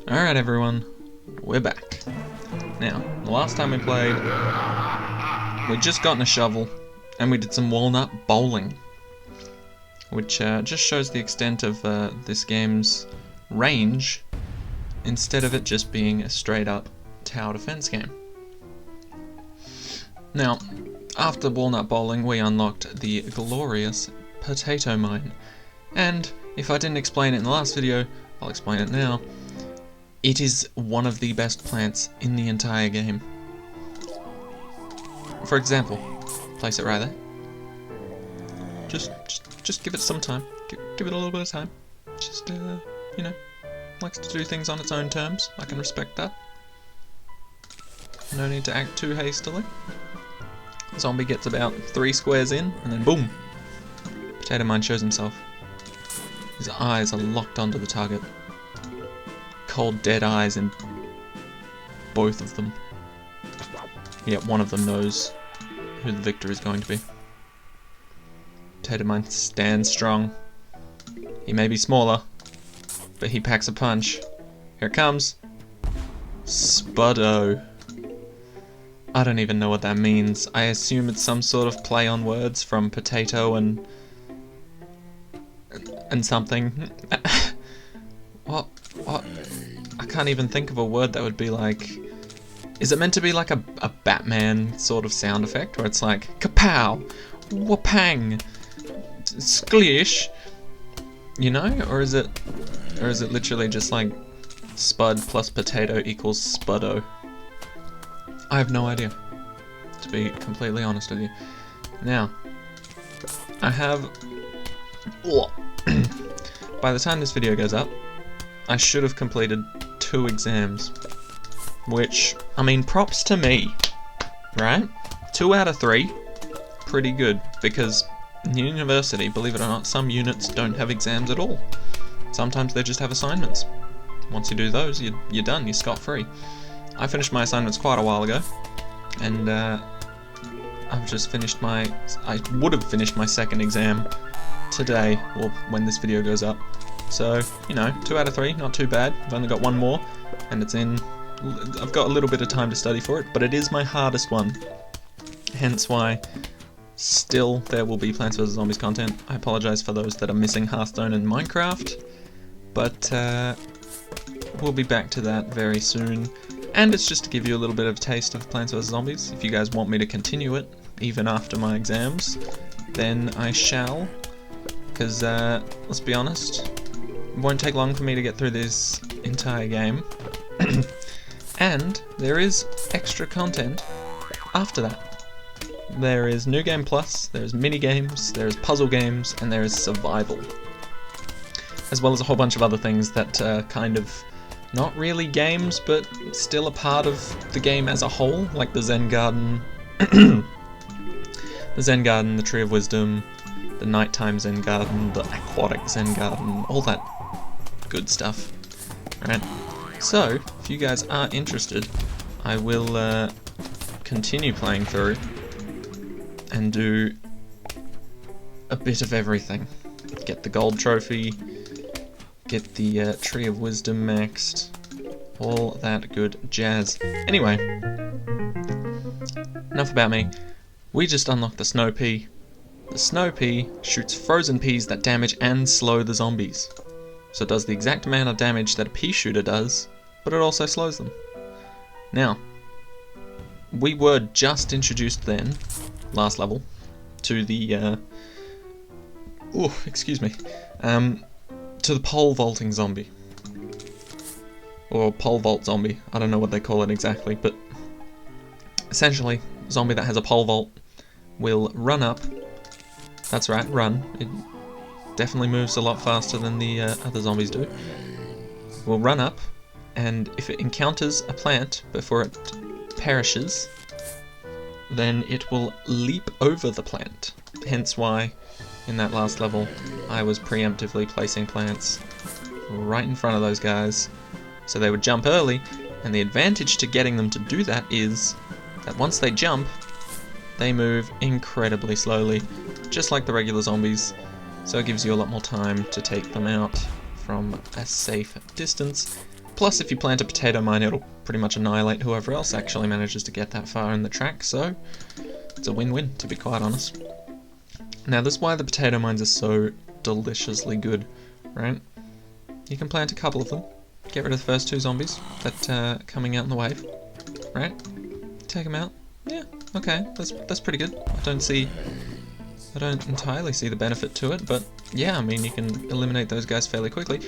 Alright everyone, we're back. Now, the last time we played, we'd just gotten a shovel, and we did some walnut bowling. Which just shows the extent of this game's range, instead of it just being a straight up tower defense game. Now, after walnut bowling, we unlocked the glorious potato mine. And, if I didn't explain it in the last video, I'll explain it now. It is one of the best plants in the entire game. For example, place it right there. Just give it some time. Give it a little bit of time. Just, you know, likes to do things on its own terms. I can respect that. No need to act too hastily. Zombie gets about 3 squares in, and then boom! Potato mine shows himself. His eyes are locked onto the target. Cold, dead eyes in both of them. Yet one of them knows who the victor is going to be. Potato mine stands strong. He may be smaller, but he packs a punch. Here it comes. Spuddo. I don't even know what that means. I assume it's some sort of play on words from potato and something. What? I can't even think of a word that would be like... Is it meant to be like a Batman sort of sound effect? Where it's like, kapow, wapang, sklish, you know? Or is it literally just like spud plus potato equals spuddo? I have no idea, to be completely honest with you. Now, I have... By the time this video goes up, I should have completed 2 exams, which, I mean, props to me, right? 2 out of 3, pretty good, because in university, believe it or not, some units don't have exams at all. Sometimes they just have assignments. Once you do those, you're done, you're scot-free. I finished my assignments quite a while ago, and I've just finished I would have finished my 2nd exam today, or when this video goes up. So, you know, 2 out of 3, not too bad. I've only got 1 more, and I've got a little bit of time to study for it, but it is my hardest one. Hence why, still, there will be Plants vs Zombies content. I apologise for those that are missing Hearthstone and Minecraft, but we'll be back to that very soon. And it's just to give you a little bit of a taste of Plants vs Zombies. If you guys want me to continue it, even after my exams, then I shall. Because, let's be honest, it won't take long for me to get through this entire game. And there is extra content after that. There is New Game Plus, there's mini games, there's puzzle games, and there is survival. As well as a whole bunch of other things that are kind of not really games, but still a part of the game as a whole, like the Zen Garden, the Zen Garden, the Tree of Wisdom, the Nighttime Zen Garden, the Aquatic Zen Garden, all that good stuff. Alright, so, if you guys are interested, I will continue playing through and do a bit of everything. Get the gold trophy, get the Tree of Wisdom maxed, all that good jazz. Anyway, enough about me. We just unlocked the Snow Pea. The Snow Pea shoots frozen peas that damage and slow the zombies. So it does the exact amount of damage that a pea shooter does, but it also slows them. Now, we were just introduced then, last level, to the, excuse me, to the pole vaulting zombie. Or pole vault zombie, I don't know what they call it exactly, but essentially, a zombie that has a pole vault will run up. That's right, run. It definitely moves a lot faster than the other zombies do. Will run up, and if it encounters a plant before it perishes, then it will leap over the plant. Hence why, in that last level, I was preemptively placing plants right in front of those guys, so they would jump early, and the advantage to getting them to do that is that once they jump, they move incredibly slowly, just like the regular zombies, so it gives you a lot more time to take them out from a safe distance. Plus, if you plant a potato mine, it'll pretty much annihilate whoever else actually manages to get that far in the track, so it's a win-win, to be quite honest. Now, this is why the potato mines are so deliciously good, right? You can plant a couple of them, get rid of the first 2 zombies that are coming out in the wave, right? Take them out. Yeah, okay, that's pretty good. I don't entirely see the benefit to it, but yeah, I mean, you can eliminate those guys fairly quickly.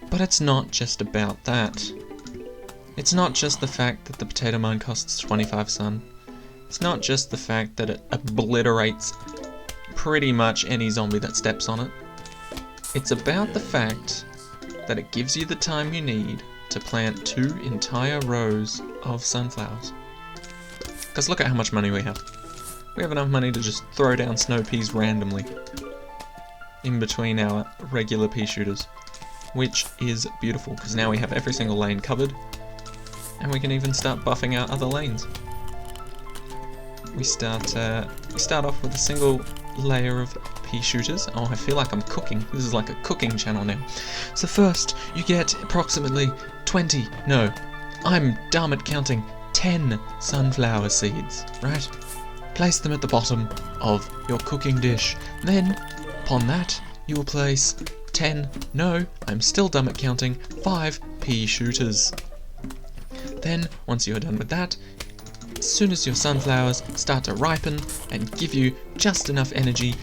But it's not just about that. It's not just the fact that the potato mine costs 25 sun. It's not just the fact that it obliterates pretty much any zombie that steps on it. It's about the fact that it gives you the time you need to plant 2 entire rows of sunflowers. Because look at how much money we have. We have enough money to just throw down snow peas randomly in between our regular pea shooters, which is beautiful because now we have every single lane covered, and we can even start buffing out other lanes. We start off with a single layer of pea shooters. Oh, I feel like I'm cooking. This is like a cooking channel now. So first, you get approximately 20. No, I'm dumb at counting. 10 sunflower seeds, right? Place them at the bottom of your cooking dish. Then, upon that, you will place 10, no, I'm still dumb at counting, 5 pea shooters. Then, once you're done with that, as soon as your sunflowers start to ripen and give you just enough energy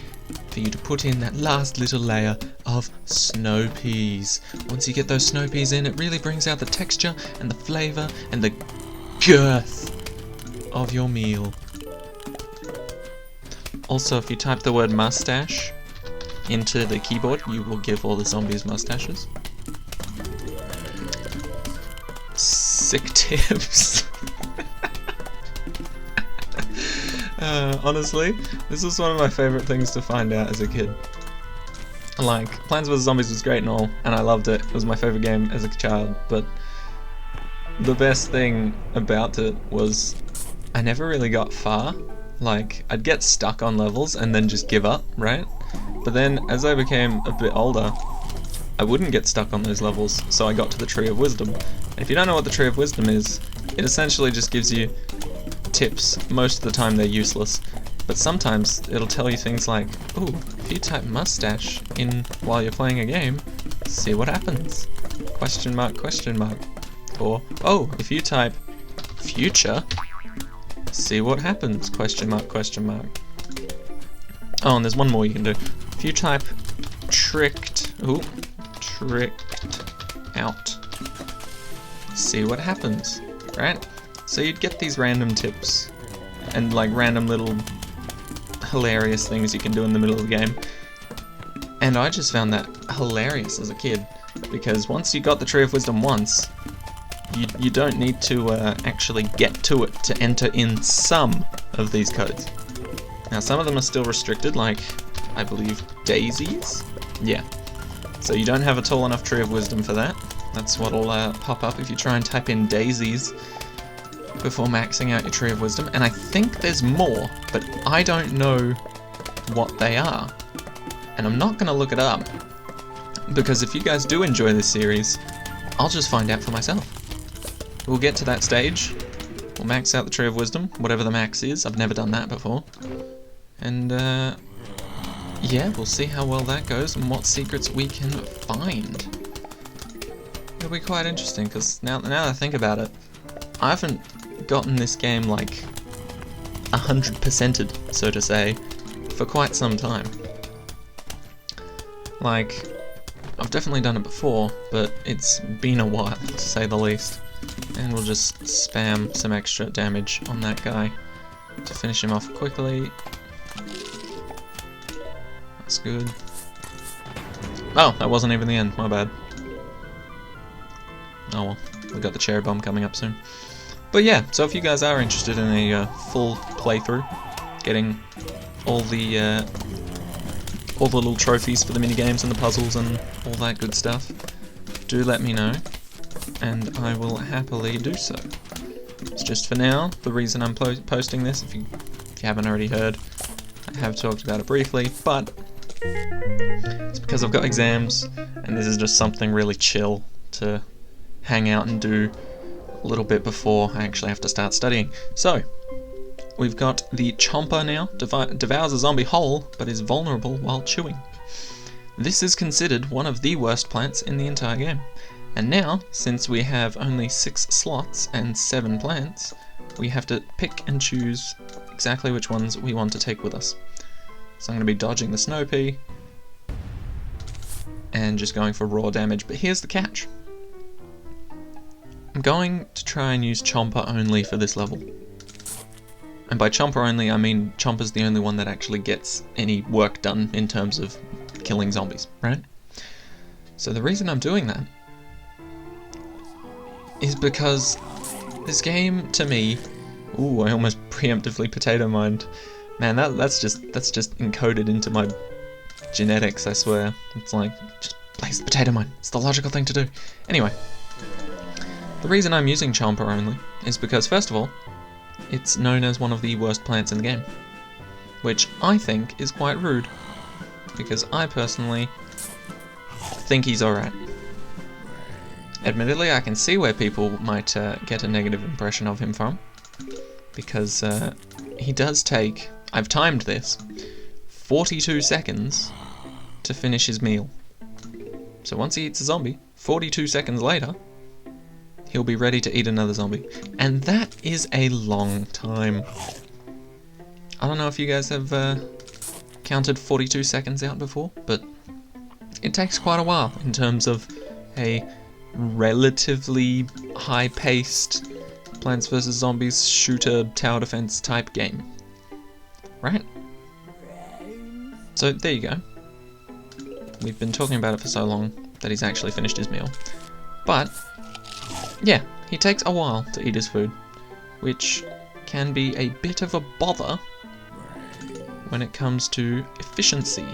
for you to put in that last little layer of snow peas. Once you get those snow peas in, it really brings out the texture and the flavour and the girth of your meal. Also, if you type the word mustache into the keyboard, you will give all the zombies mustaches. Sick tips. Honestly, this was one of my favourite things to find out as a kid. Like, Plants vs Zombies was great and all, and I loved it. It was my favourite game as a child, but the best thing about it was I never really got far. Like, I'd get stuck on levels and then just give up, right? But then, as I became a bit older, I wouldn't get stuck on those levels, so I got to the Tree of Wisdom. And if you don't know what the Tree of Wisdom is, it essentially just gives you tips. Most of the time they're useless, but sometimes it'll tell you things like, ooh, if you type mustache in while you're playing a game, see what happens. Question mark, question mark. Or, oh, if you type future, see what happens, question mark, question mark. Oh, and there's one more you can do. If you type tricked out, see what happens, right? So you'd get these random tips and like random little hilarious things you can do in the middle of the game. And I just found that hilarious as a kid, because once you got the Tree of Wisdom once, you don't need to actually get to it to enter in some of these codes. Now some of them are still restricted, like I believe daisies? Yeah. So you don't have a tall enough Tree of Wisdom for that. That's what'll pop up if you try and type in daisies before maxing out your Tree of Wisdom. And I think there's more, but I don't know what they are. And I'm not going to look it up, because if you guys do enjoy this series, I'll just find out for myself. We'll get to that stage, we'll max out the Tree of Wisdom, whatever the max is. I've never done that before. And yeah, we'll see how well that goes and what secrets we can find. It'll be quite interesting, because now that I think about it, I haven't gotten this game like 100%ed, so to say, for quite some time. Like, I've definitely done it before, but it's been a while, to say the least. And we'll just spam some extra damage on that guy to finish him off quickly. That's good. Oh, that wasn't even the end, my bad. Oh well, we've got the cherry bomb coming up soon. But yeah, so if you guys are interested in a full playthrough, getting all the little trophies for the minigames and the puzzles and all that good stuff, do let me know, and I will happily do so. It's just for now, the reason I'm posting this, if you haven't already heard, I have talked about it briefly, but it's because I've got exams, and this is just something really chill to hang out and do a little bit before I actually have to start studying. So, we've got the Chomper now, devours a zombie whole, but is vulnerable while chewing. This is considered one of the worst plants in the entire game. And now, since we have only 6 slots and 7 plants, we have to pick and choose exactly which ones we want to take with us. So I'm going to be dodging the Snow Pea and just going for raw damage, but here's the catch. I'm going to try and use Chomper only for this level. And by Chomper only, I mean Chomper's the only one that actually gets any work done in terms of killing zombies, right? So the reason I'm doing that is because this game, to me... Ooh, I almost preemptively potato mined. Man, that's just encoded into my genetics, I swear. It's like, just place the potato mine. It's the logical thing to do. Anyway, the reason I'm using Chomper only is because, first of all, it's known as one of the worst plants in the game, which I think is quite rude, because I personally think he's alright. Admittedly, I can see where people might get a negative impression of him from, because he does take, I've timed this, 42 seconds to finish his meal. So once he eats a zombie, 42 seconds later, he'll be ready to eat another zombie. And that is a long time. I don't know if you guys have counted 42 seconds out before, but it takes quite a while in terms of a relatively high-paced Plants vs. Zombies shooter tower defense type game. Right? So there you go. We've been talking about it for so long that he's actually finished his meal. But, yeah, he takes a while to eat his food, which can be a bit of a bother when it comes to efficiency.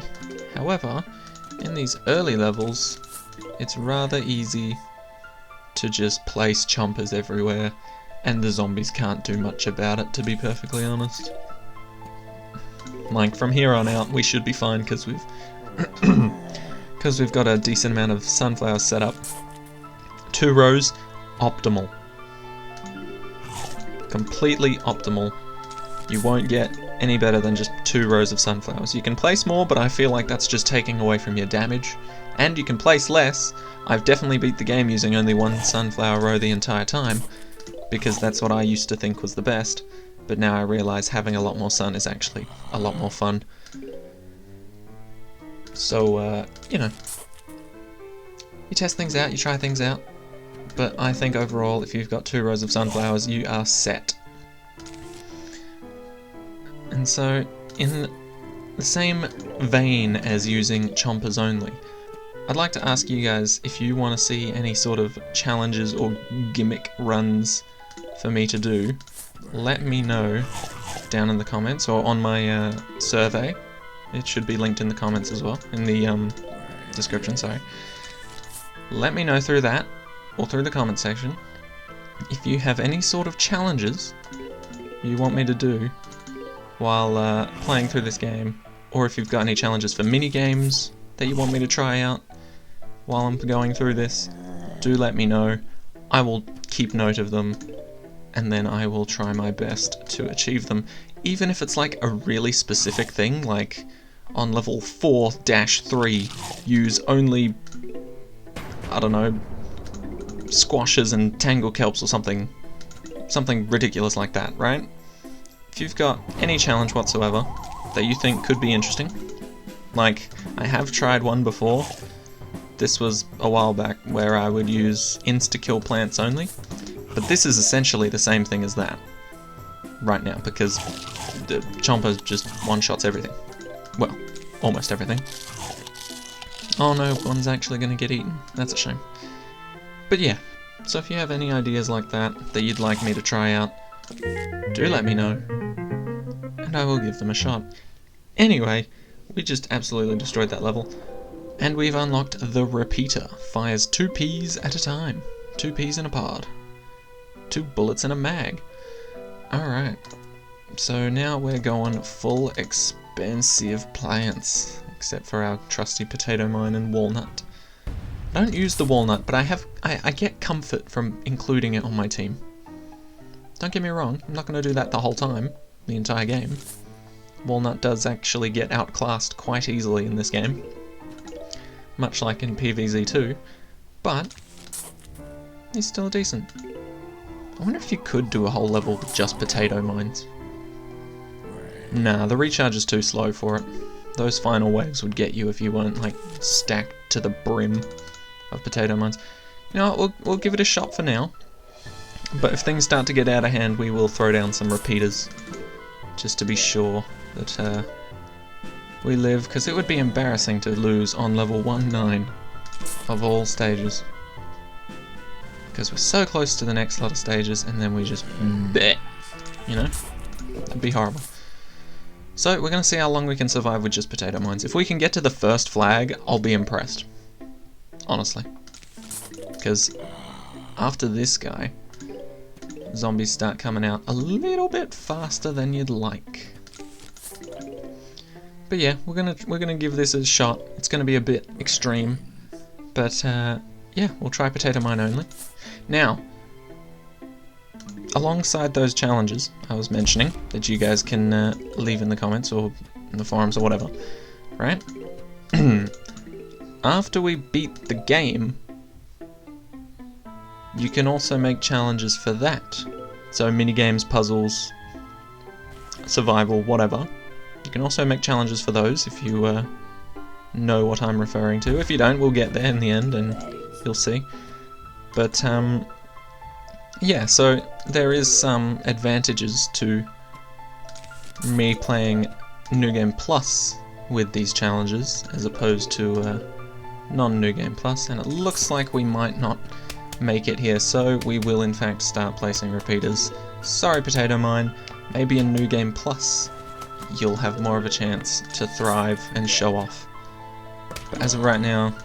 However, in these early levels, it's rather easy to just place chompers everywhere, and the zombies can't do much about it, to be perfectly honest. Like, from here on out, we should be fine, because we've got a decent amount of sunflowers set up. 2 rows, optimal. Completely optimal. You won't get any better than just 2 rows of sunflowers. You can place more, but I feel like that's just taking away from your damage. And you can place less. I've definitely beat the game using only 1 sunflower row the entire time, because that's what I used to think was the best, but now I realise having a lot more sun is actually a lot more fun. So, you know, you test things out, you try things out, but I think overall, if you've got 2 rows of sunflowers, you are set. And so, in the same vein as using chompers only, I'd like to ask you guys if you want to see any sort of challenges or gimmick runs for me to do. Let me know down in the comments or on my survey. It should be linked in the comments as well, in the description, sorry. Let me know through that, or through the comment section, if you have any sort of challenges you want me to do while playing through this game, or if you've got any challenges for mini-games that you want me to try out while I'm going through this. Do let me know. I will keep note of them, and then I will try my best to achieve them. Even if it's like a really specific thing, like on level 4-3, use only, I don't know, squashes and tangle kelps or something ridiculous like that, right? If you've got any challenge whatsoever that you think could be interesting, like I have tried one before, this was a while back, where I would use insta-kill plants only, but this is essentially the same thing as that right now, because the Chomper just one-shots everything. Well, almost everything. Oh no, one's actually going to get eaten. That's a shame. But yeah, so if you have any ideas like that you'd like me to try out, do let me know, and I will give them a shot. Anyway, we just absolutely destroyed that level, and we've unlocked the Repeater. Fires 2 peas at a time. 2 peas in a pod. 2 bullets in a mag. Alright, so now we're going full expensive plants, except for our trusty potato mine and walnut. I don't use the walnut, but I get comfort from including it on my team. Don't get me wrong, I'm not going to do that the whole time, the entire game. Walnut does actually get outclassed quite easily in this game, much like in PvZ2, but he's still decent. I wonder if you could do a whole level with just potato mines. Nah, the recharge is too slow for it. Those final waves would get you if you weren't like stacked to the brim of potato mines. You know what, we'll give it a shot for now. But if things start to get out of hand, we will throw down some repeaters, just to be sure that we live, because it would be embarrassing to lose on level 1-9 of all stages. Because we're so close to the next lot of stages, and then we just bleh, you know? That'd be horrible. So we're going to see how long we can survive with just potato mines. If we can get to the first flag, I'll be impressed. Honestly. Because after this guy, zombies start coming out a little bit faster than you'd like. But yeah, we're gonna give this a shot. It's gonna be a bit extreme, but yeah, we'll try potato mine only. Now, alongside those challenges I was mentioning that you guys can leave in the comments or in the forums or whatever, right? After we beat the game, you can also make challenges for that. So minigames, puzzles, survival, whatever. You can also make challenges for those if you know what I'm referring to. If you don't, we'll get there in the end and you'll see. But yeah, so there is some advantages to me playing New Game Plus with these challenges as opposed to non-New Game Plus, and it looks like we might not make it here, so we will in fact start placing repeaters. Sorry Potato Mine, maybe in New Game Plus you'll have more of a chance to thrive and show off. But as of right now,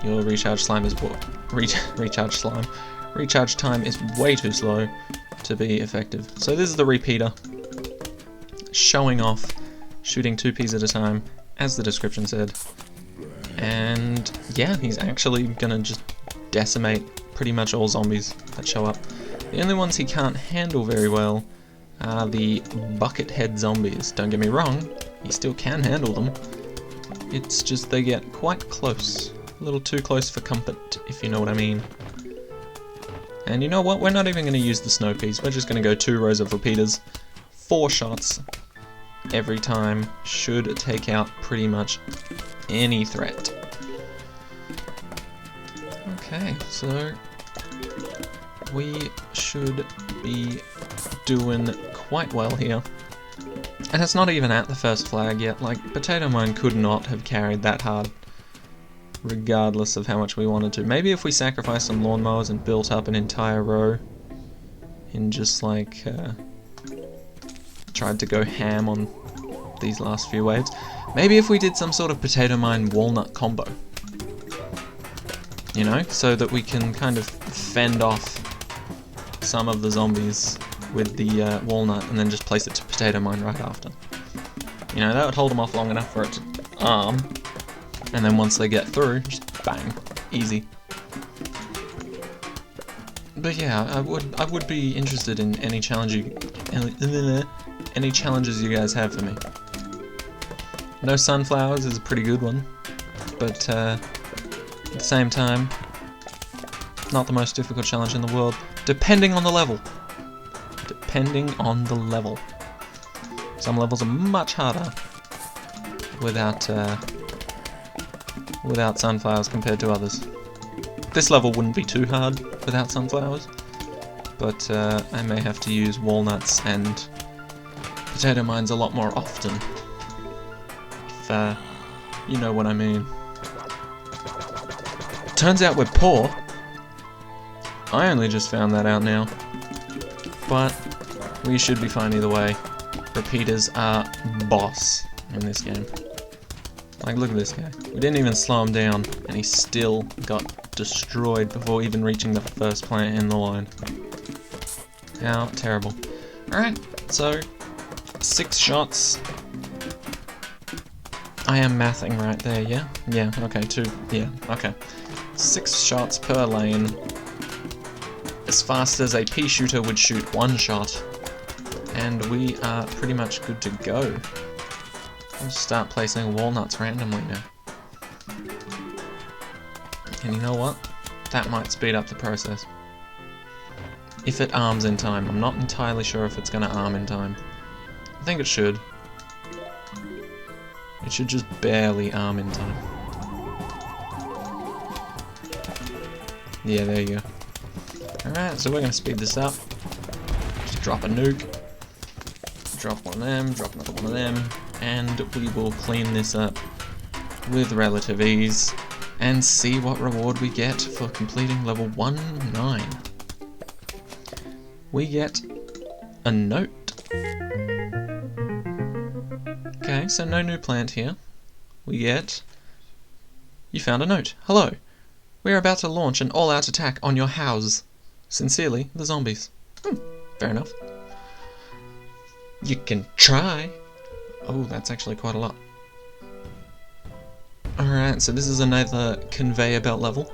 your recharge slime is recharge time is way too slow to be effective. So this is the repeater, showing off, shooting 2 Ps at a time, as the description said. And yeah, he's actually gonna just decimate pretty much all zombies that show up. The only ones he can't handle very well are the bucket head zombies. Don't get me wrong, he still can handle them. It's just they get quite close. A little too close for comfort, if you know what I mean. And you know what, we're not even going to use the snow peas, we're just going to go 2 rows of repeaters. 4 shots every time should take out pretty much any threat. Okay, so we should be doing quite well here. And it's not even at the first flag yet, like Potato Mine could not have carried that hard, regardless of how much we wanted to. Maybe if we sacrificed some lawnmowers and built up an entire row and just like tried to go ham on these last few waves. Maybe if we did some sort of Potato Mine walnut combo. You know, so that we can kind of fend off some of the zombies with the walnut and then just place it to Potato Mine right after. You know, that would hold them off long enough for it to arm, and then once they get through, just bang, easy. But yeah, I would be interested in any challenge any challenges you guys have for me. No sunflowers is a pretty good one, but at the same time, not the most difficult challenge in the world, depending on the level. Depending on the level. Some levels are much harder without sunflowers compared to others. This level wouldn't be too hard without sunflowers, but I may have to use walnuts and potato mines a lot more often, if you know what I mean. Turns out we're poor. I only just found that out now, but we should be fine either way. Repeaters are boss in this game. Like, look at this guy. We didn't even slow him down, and he still got destroyed before even reaching the first plant in the line. How terrible. Alright, so 6 shots. I am mathing right there, yeah? Yeah, okay, 2, yeah, okay. 6 shots per lane, as fast as a pea shooter would shoot 1 shot, and we are pretty much good to go. I'll just start placing walnuts randomly now. And you know what? That might speed up the process. If it arms in time. I'm not entirely sure if it's going to arm in time. I think it should. It should just barely arm in time. Yeah, there you go. Alright, so we're going to speed this up. Just drop a nuke. Drop one of them, drop another one of them. And we will clean this up with relative ease and see what reward we get for completing level 1-9. We get a note. Okay, so no new plant here. We get... You found a note. Hello. We are about to launch an all-out attack on your house. Sincerely, the zombies. Fair enough. You can try. Oh, that's actually quite a lot. Alright, so this is another conveyor belt level.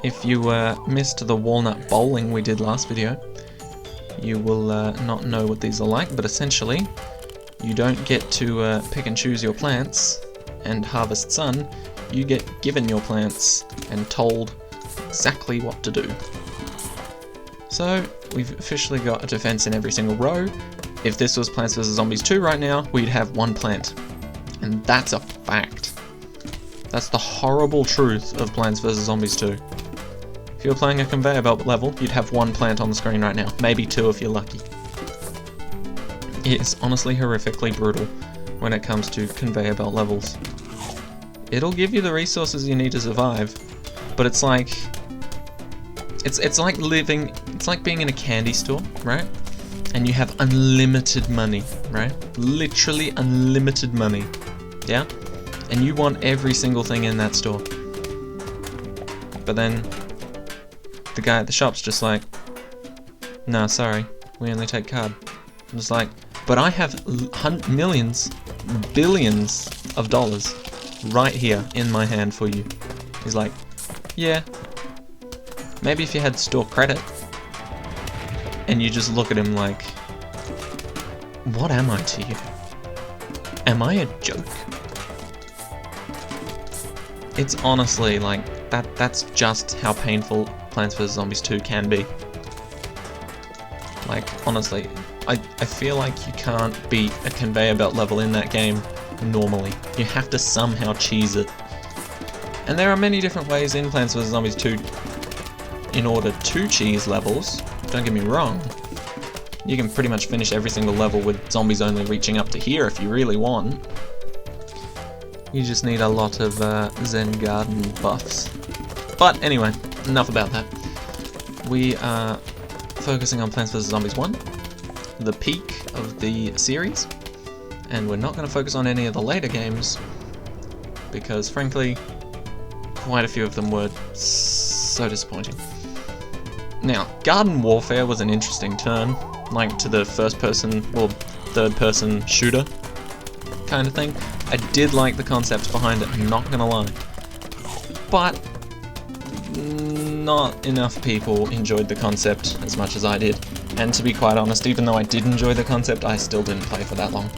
If you missed the walnut bowling we did last video, you will not know what these are like, but essentially, you don't get to pick and choose your plants and harvest sun, you get given your plants and told exactly what to do. So, we've officially got a defense in every single row. If this was Plants vs Zombies 2 right now, we'd have 1 plant. And that's a fact. That's the horrible truth of Plants vs Zombies 2. If you were playing a conveyor belt level, you'd have 1 plant on the screen right now. Maybe 2 if you're lucky. It is honestly horrifically brutal when it comes to conveyor belt levels. It'll give you the resources you need to survive, but it's like... It's like living... It's like being in a candy store, right? And you have unlimited money, right? Literally unlimited money. Yeah? And you want every single thing in that store. But then... the guy at the shop's just like, nah, sorry, we only take card. I'm just like, but I have millions, billions of dollars right here in my hand for you. He's like, yeah, maybe if you had store credit. And you just look at him like, what am I to you? Am I a joke? It's honestly like, that's just how painful Plants vs Zombies 2 can be. Like, honestly, I feel like you can't beat a conveyor belt level in that game normally. You have to somehow cheese it. And there are many different ways in Plants vs Zombies 2 in order to cheese levels. Don't get me wrong. You can pretty much finish every single level with zombies only reaching up to here if you really want. You just need a lot of Zen Garden buffs. But anyway, enough about that. We are focusing on Plants vs Zombies 1, the peak of the series, and we're not going to focus on any of the later games, because frankly, quite a few of them were so disappointing. Now, Garden Warfare was an interesting turn, like to the first-person, or third-person shooter kind of thing. I did like the concept behind it, I'm not going to lie. But not enough people enjoyed the concept as much as I did. And to be quite honest, even though I did enjoy the concept, I still didn't play for that long.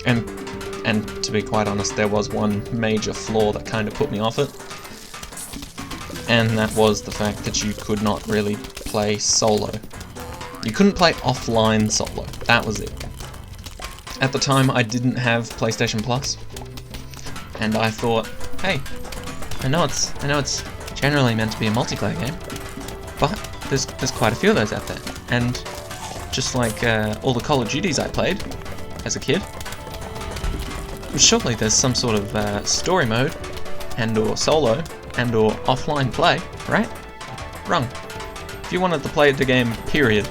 And to be quite honest, there was one major flaw that kind of put me off it. And that was the fact that you could not really play solo. You couldn't play offline solo. That was it. At the time, I didn't have PlayStation Plus. And I thought, hey, I know it's generally meant to be a multiplayer game, but there's quite a few of those out there. And just like all the Call of Duties I played as a kid, surely there's some sort of story mode, and or solo, and or offline play, right? Wrong. If you wanted to play the game, period,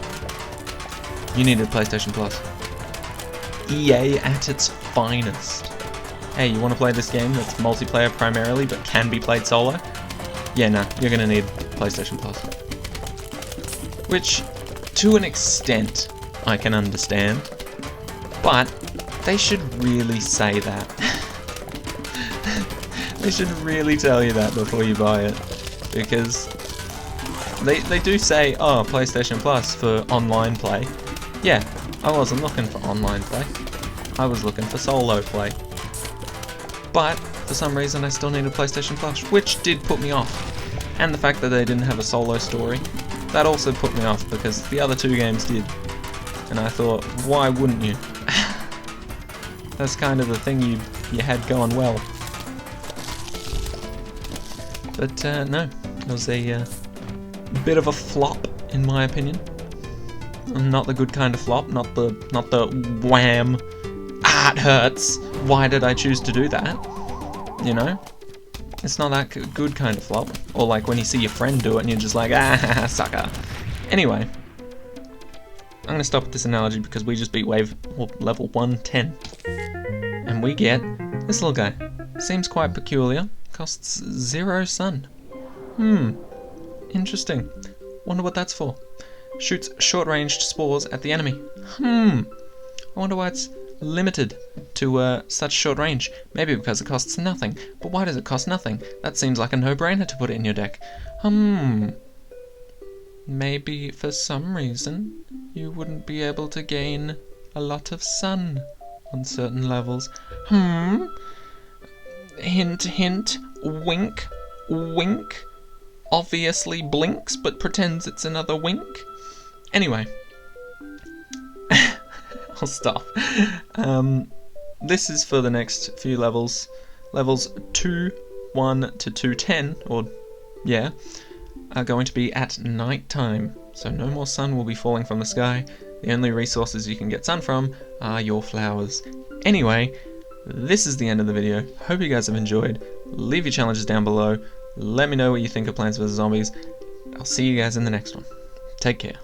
you needed PlayStation Plus. EA at its finest. Hey, you want to play this game that's multiplayer primarily, but can be played solo? Yeah, nah, you're gonna need PlayStation Plus. Which, to an extent, I can understand, but they should really say that. They should really tell you that before you buy it, because they do say, oh, PlayStation Plus for online play. Yeah, I wasn't looking for online play. I was looking for solo play. But for some reason I still needed PlayStation Plus, which did put me off. And the fact that they didn't have a solo story, that also put me off because the other two games did. And I thought, why wouldn't you? That's kind of the thing you had going well. But no, it was a bit of a flop in my opinion. Not the good kind of flop, not the wham, it hurts, why did I choose to do that? You know? It's not that good kind of flop. Or like when you see your friend do it and you're just like, ah, sucker. Anyway, I'm going to stop with this analogy because we just beat level 110. And we get this little guy. Seems quite peculiar. Costs 0 sun. Interesting. Wonder what that's for. Shoots short-ranged spores at the enemy. I wonder why it's limited to such short range. Maybe because it costs nothing. But why does it cost nothing? That seems like a no-brainer to put it in your deck. Maybe for some reason you wouldn't be able to gain a lot of sun on certain levels. Hint, hint, wink, wink. Obviously blinks, but pretends it's another wink. Anyway. I'll stop. This is for the next few levels. Levels 2, 1 to 210, or yeah, are going to be at night time. So no more sun will be falling from the sky. The only resources you can get sun from are your flowers. Anyway, this is the end of the video. Hope you guys have enjoyed. Leave your challenges down below. Let me know what you think of Plants vs Zombies. I'll see you guys in the next one. Take care.